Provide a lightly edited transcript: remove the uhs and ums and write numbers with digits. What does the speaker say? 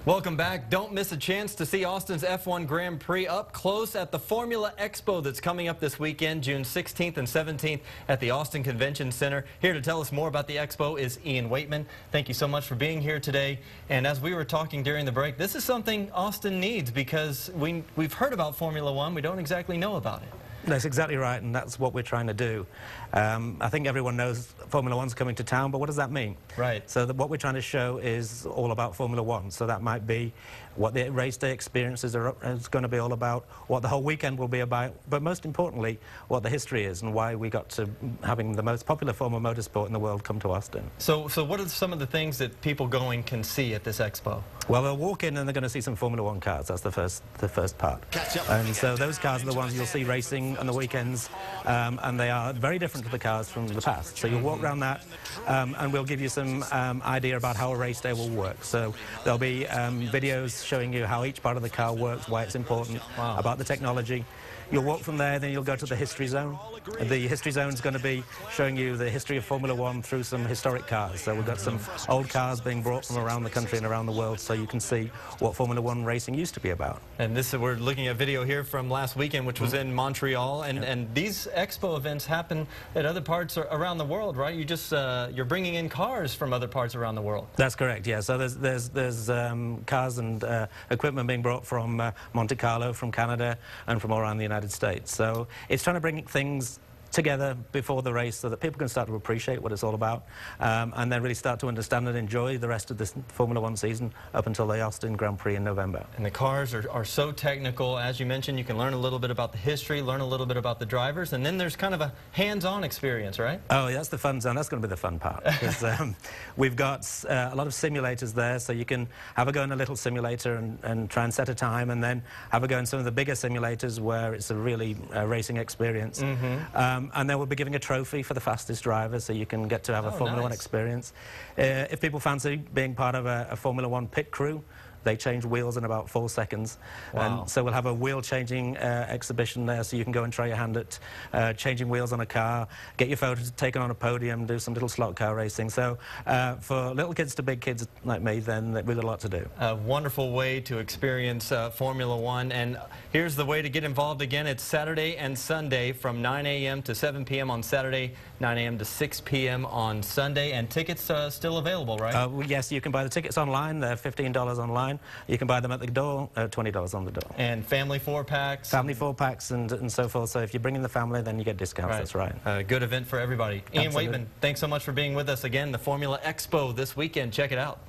Welcome back. Don't miss a chance to see Austin's F1 Grand Prix up close at the Formula Expo that's coming up this weekend, June 16th and 17th at the Austin Convention Center. Here to tell us more about the Expo is Ian Waitman. Thank you so much for being here today. And as we were talking during the break, this is something Austin needs because we've heard about Formula One. We don't exactly know about it. That's exactly right, and that's what we're trying to do. I think everyone knows Formula One's coming to town, but what does that mean? Right. So what we're trying to show is all about Formula One. So that might be what the race day experiences is going to be all about, what the whole weekend will be about, but most importantly, what the history is and why we got to having the most popular form of motorsport in the world come to Austin. So what are some of the things that people going can see at this expo? Well, they'll walk in and they're going to see some Formula One cars. That's the first part. And so those cars are the ones you'll see racing on the weekends, and they are very different to the cars from the past. So you'll walk around that, and we'll give you some idea about how a race day will work. So there'll be videos showing you how each part of the car works, why it's important, about the technology. You'll walk from there, then you'll go to the history zone. The history zone is going to be showing you the history of Formula One through some historic cars. So we've got some old cars being brought from around the country and around the world so you can see what Formula One racing used to be about. And we're looking at video here from last weekend, which was in Montreal. And these expo events happen at other parts around the world, right? You're bringing in cars from other parts around the world. That's correct, yeah. So there's cars and equipment being brought from Monte Carlo, from Canada, and from all around the United States. So it's trying to bring things together before the race so that people can start to appreciate what it's all about, and then really start to understand and enjoy the rest of this Formula One season up until the Austin Grand Prix in November. And the cars are so technical. As you mentioned, you can learn a little bit about the history, learn a little bit about the drivers, and then there's kind of a hands-on experience, right? Oh, yeah, that's the fun zone. That's going to be the fun part. Because we've got a lot of simulators there, so you can have a go in a little simulator and try and set a time, and then have a go in some of the bigger simulators where it's a really racing experience. And then we'll be giving a trophy for the fastest driver, so you can get to have a Formula One experience. If people fancy being part of a Formula One pit crew, they change wheels in about 4 seconds. Wow. And so we'll have a wheel-changing exhibition there, so you can go and try your hand at changing wheels on a car, get your photos taken on a podium, do some little slot car racing. So for little kids to big kids like me, then we've got a lot to do. A wonderful way to experience Formula One. And here's the way to get involved again. It's Saturday and Sunday from 9 a.m. to 7 p.m. on Saturday, 9 a.m. to 6 p.m. on Sunday. And tickets still available, right? Well, yes, you can buy the tickets online. They're $15 online. You can buy them at the door, $20 on the door. And family 4-packs? Family 4-packs and so forth. So if you bring in the family, then you get discounts. Right. That's right. Good event for everybody. Ian Waitman, thanks so much for being with us again. The Formula Expo this weekend. Check it out.